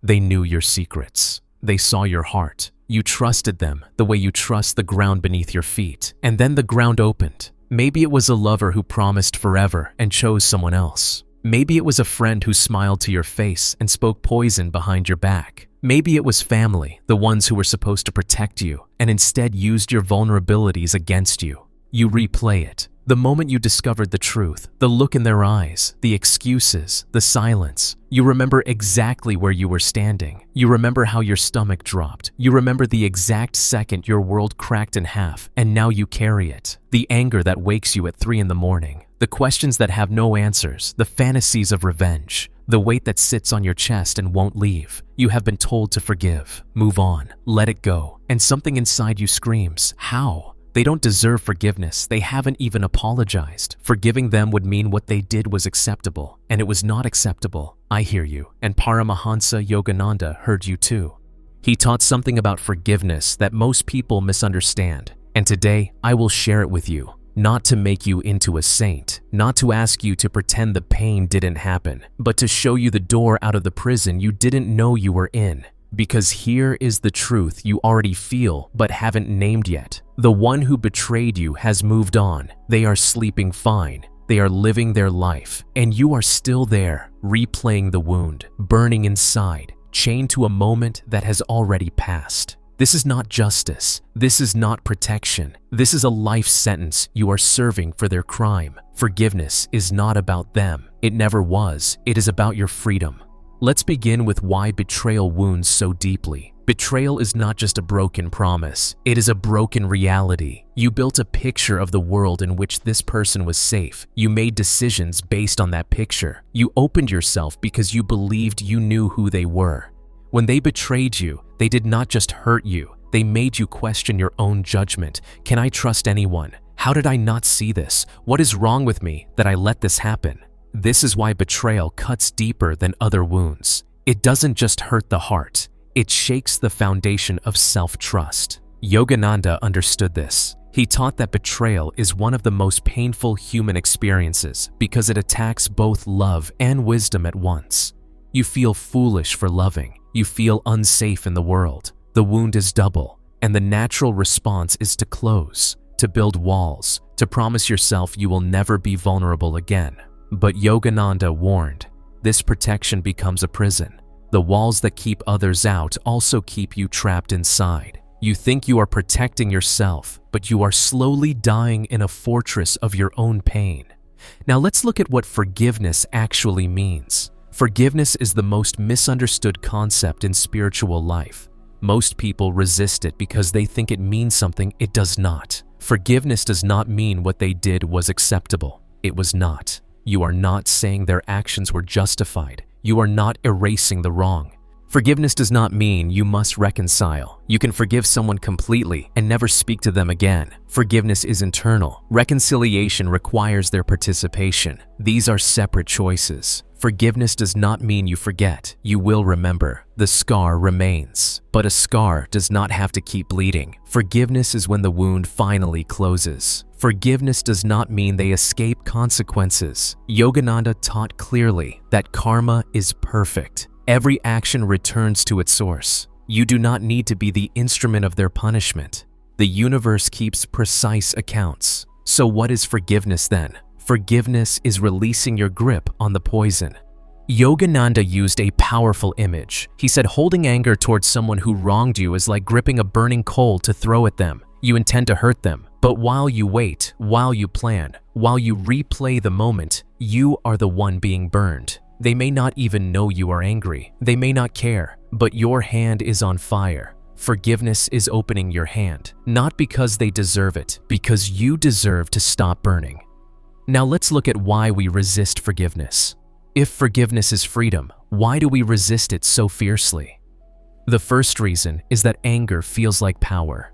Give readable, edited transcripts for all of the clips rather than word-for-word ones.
They knew your secrets. They saw your heart. You trusted them the way you trust the ground beneath your feet. And then the ground opened. Maybe it was a lover who promised forever and chose someone else. Maybe it was a friend who smiled to your face and spoke poison behind your back. Maybe it was family, the ones who were supposed to protect you, and instead used your vulnerabilities against you. You replay it. The moment you discovered the truth, the look in their eyes, the excuses, the silence. You remember exactly where you were standing. You remember how your stomach dropped. You remember the exact second your world cracked in half, and now you carry it. The anger that wakes you at 3 in the morning. The questions that have no answers. The fantasies of revenge. The weight that sits on your chest and won't leave. You have been told to forgive, move on, let it go. And something inside you screams, how? They don't deserve forgiveness. They haven't even apologized. Forgiving them would mean what they did was acceptable, and it was not acceptable. I hear you, and Paramahansa Yogananda heard you too. He taught something about forgiveness that most people misunderstand, and today I will share it with you. Not to make you into a saint, not to ask you to pretend the pain didn't happen, but to show you the door out of the prison you didn't know you were in. Because here is the truth you already feel but haven't named yet. The one who betrayed you has moved on. They are sleeping fine. They are living their life. And you are still there, replaying the wound, burning inside, chained to a moment that has already passed. This is not justice. This is not protection. This is a life sentence you are serving for their crime. Forgiveness is not about them. It never was. It is about your freedom. Let's begin with why betrayal wounds so deeply. Betrayal is not just a broken promise. It is a broken reality. You built a picture of the world in which this person was safe. You made decisions based on that picture. You opened yourself because you believed you knew who they were. When they betrayed you, they did not just hurt you. They made you question your own judgment. Can I trust anyone? How did I not see this? What is wrong with me that I let this happen? This is why betrayal cuts deeper than other wounds. It doesn't just hurt the heart. It shakes the foundation of self-trust. Yogananda understood this. He taught that betrayal is one of the most painful human experiences because it attacks both love and wisdom at once. You feel foolish for loving. You feel unsafe in the world. The wound is double, and the natural response is to close, to build walls, to promise yourself you will never be vulnerable again. But Yogananda warned, this protection becomes a prison. The walls that keep others out also keep you trapped inside. You think you are protecting yourself, but you are slowly dying in a fortress of your own pain. Now let's look at what forgiveness actually means. Forgiveness is the most misunderstood concept in spiritual life. Most people resist it because they think it means something it does not. Forgiveness does not mean what they did was acceptable. It was not. You are not saying their actions were justified. You are not erasing the wrong. Forgiveness does not mean you must reconcile. You can forgive someone completely and never speak to them again. Forgiveness is internal. Reconciliation requires their participation. These are separate choices. Forgiveness does not mean you forget. You will remember. The scar remains. But a scar does not have to keep bleeding. Forgiveness is when the wound finally closes. Forgiveness does not mean they escape consequences. Yogananda taught clearly that karma is perfect. Every action returns to its source. You do not need to be the instrument of their punishment. The universe keeps precise accounts. So what is forgiveness then? Forgiveness is releasing your grip on the poison. Yogananda used a powerful image. He said holding anger towards someone who wronged you is like gripping a burning coal to throw at them. You intend to hurt them, but while you wait, while you plan, while you replay the moment, you are the one being burned. They may not even know you are angry. They may not care, but your hand is on fire. Forgiveness is opening your hand, not because they deserve it, because you deserve to stop burning. Now let's look at why we resist forgiveness. If forgiveness is freedom, why do we resist it so fiercely? The first reason is that anger feels like power.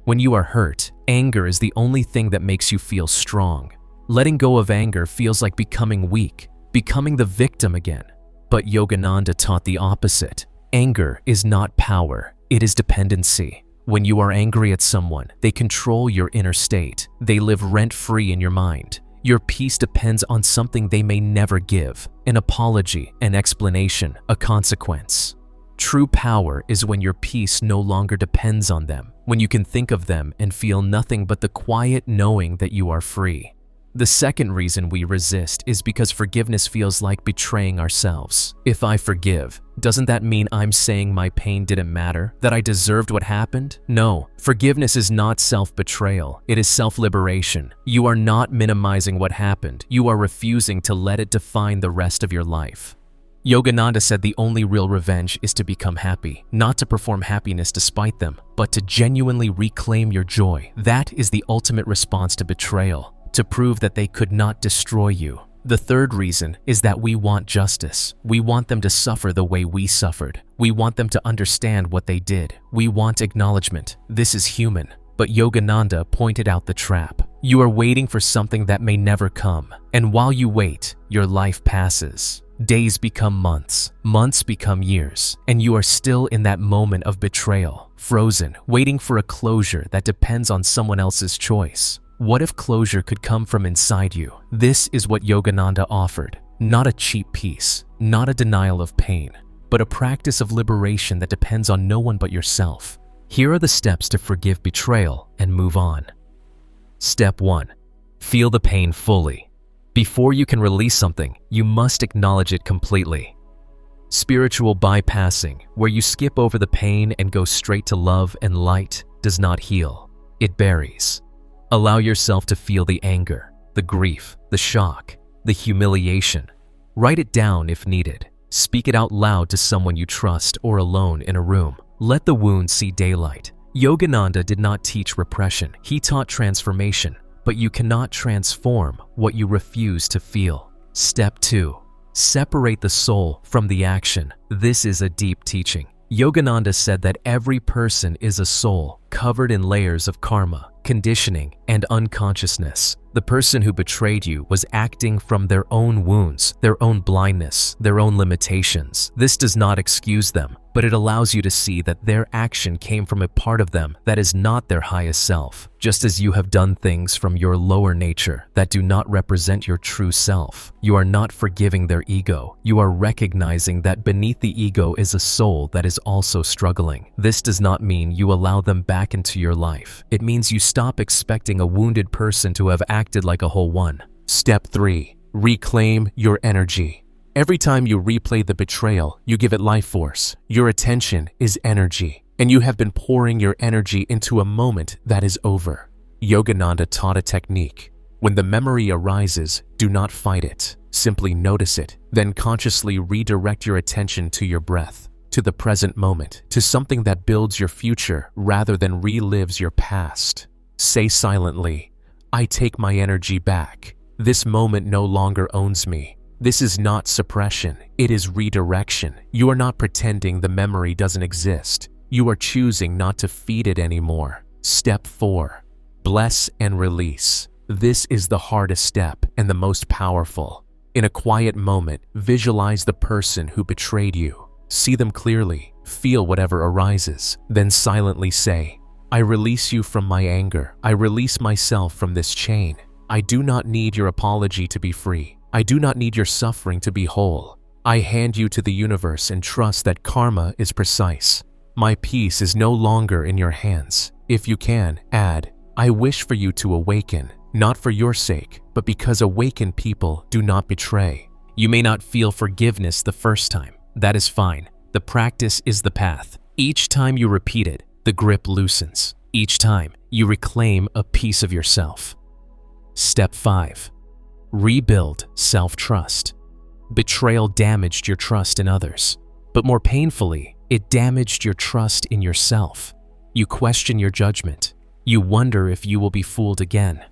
When you are hurt, anger is the only thing that makes you feel strong. Letting go of anger feels like becoming weak, becoming the victim again. But Yogananda taught the opposite. Anger is not power, it is dependency. When you are angry at someone, they control your inner state. They live rent-free in your mind. Your peace depends on something they may never give, an apology, an explanation, a consequence. True power is when your peace no longer depends on them, when you can think of them and feel nothing but the quiet knowing that you are free. The second reason we resist is because forgiveness feels like betraying ourselves. If I forgive, doesn't that mean I'm saying my pain didn't matter, that I deserved what happened? No, forgiveness is not self-betrayal, it is self-liberation. You are not minimizing what happened, you are refusing to let it define the rest of your life. Yogananda said the only real revenge is to become happy, not to perform happiness despite them, but to genuinely reclaim your joy. That is the ultimate response to betrayal, to prove that they could not destroy you. The third reason is that we want justice. We want them to suffer the way we suffered. We want them to understand what they did. We want acknowledgement. This is human. But Yogananda pointed out the trap. You are waiting for something that may never come. And while you wait, your life passes. Days become months, months become years, and you are still in that moment of betrayal, frozen, waiting for a closure that depends on someone else's choice. What if closure could come from inside you? This is what Yogananda offered. Not a cheap peace, not a denial of pain, but a practice of liberation that depends on no one but yourself. Here are the steps to forgive betrayal and move on. Step 1. Feel the pain fully. Before you can release something, you must acknowledge it completely. Spiritual bypassing, where you skip over the pain and go straight to love and light, does not heal. It buries. Allow yourself to feel the anger, the grief, the shock, the humiliation. Write it down if needed. Speak it out loud to someone you trust or alone in a room. Let the wound see daylight. Yogananda did not teach repression. He taught transformation. But you cannot transform what you refuse to feel. Step 2. Separate the soul from the action. This is a deep teaching. Yogananda said that every person is a soul covered in layers of karma, conditioning, and unconsciousness. The person who betrayed you was acting from their own wounds, their own blindness, their own limitations. This does not excuse them, but it allows you to see that their action came from a part of them that is not their highest self, just as you have done things from your lower nature that do not represent your true self. You are not forgiving their ego. You are recognizing that beneath the ego is a soul that is also struggling. This does not mean you allow them back into your life. It means you stop expecting a wounded person to have acted like a whole one. Step 3. Reclaim your energy. Every time you replay the betrayal, you give it life force. Your attention is energy, and you have been pouring your energy into a moment that is over. Yogananda taught a technique. When the memory arises, do not fight it. Simply notice it, then consciously redirect your attention to your breath, to the present moment, to something that builds your future rather than relives your past. Say silently, I take my energy back. This moment no longer owns me. This is not suppression, it is redirection. You are not pretending the memory doesn't exist. You are choosing not to feed it anymore. Step 4. Bless and release. This is the hardest step and the most powerful. In a quiet moment, visualize the person who betrayed you. See them clearly, feel whatever arises, then silently say, I release you from my anger. I release myself from this chain. I do not need your apology to be free. I do not need your suffering to be whole. I hand you to the universe and trust that karma is precise. My peace is no longer in your hands. If you can, add, I wish for you to awaken, not for your sake, but because awakened people do not betray. You may not feel forgiveness the first time. That is fine. The practice is the path. Each time you repeat it, the grip loosens. Each time, you reclaim a piece of yourself. Step 5. Rebuild self-trust. Betrayal damaged your trust in others, but more painfully, it damaged your trust in yourself. You question your judgment. You wonder if you will be fooled again.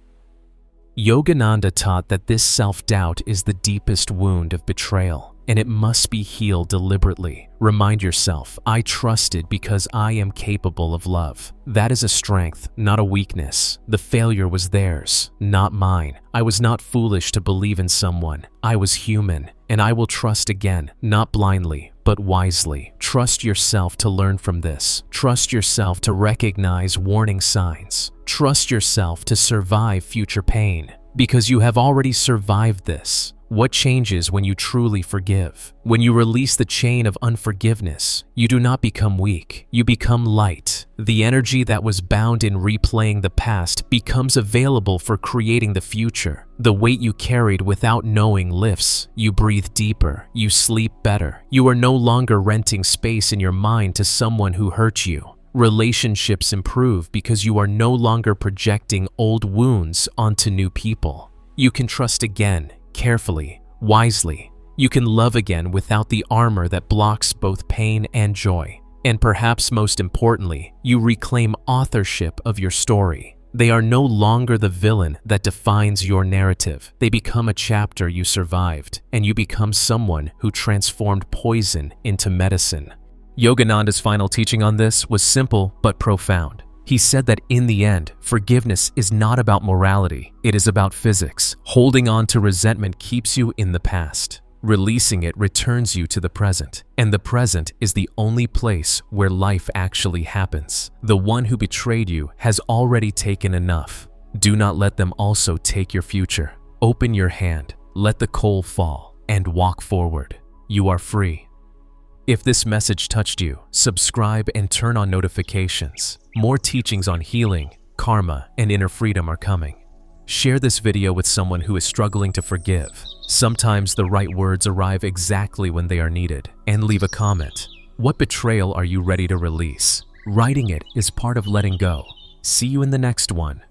Yogananda taught that this self-doubt is the deepest wound of betrayal, and it must be healed deliberately. Remind yourself, I trusted because I am capable of love. That is a strength, not a weakness. The failure was theirs, not mine. I was not foolish to believe in someone. I was human, and I will trust again, not blindly, but wisely. Trust yourself to learn from this. Trust yourself to recognize warning signs. Trust yourself to survive future pain. Because you have already survived this. What changes when you truly forgive? When you release the chain of unforgiveness, you do not become weak, you become light. The energy that was bound in replaying the past becomes available for creating the future. The weight you carried without knowing lifts. You breathe deeper, you sleep better. You are no longer renting space in your mind to someone who hurt you. Relationships improve because you are no longer projecting old wounds onto new people. You can trust again, carefully, wisely. You can love again without the armor that blocks both pain and joy. And perhaps most importantly, you reclaim authorship of your story. They are no longer the villain that defines your narrative. They become a chapter you survived, and you become someone who transformed poison into medicine. Yogananda's final teaching on this was simple but profound. He said that in the end, forgiveness is not about morality, it is about physics. Holding on to resentment keeps you in the past. Releasing it returns you to the present, and the present is the only place where life actually happens. The one who betrayed you has already taken enough. Do not let them also take your future. Open your hand, let the coal fall, and walk forward. You are free. If this message touched you, subscribe and turn on notifications. More teachings on healing, karma, and inner freedom are coming. Share this video with someone who is struggling to forgive. Sometimes the right words arrive exactly when they are needed. And leave a comment. What betrayal are you ready to release? Writing it is part of letting go. See you in the next one.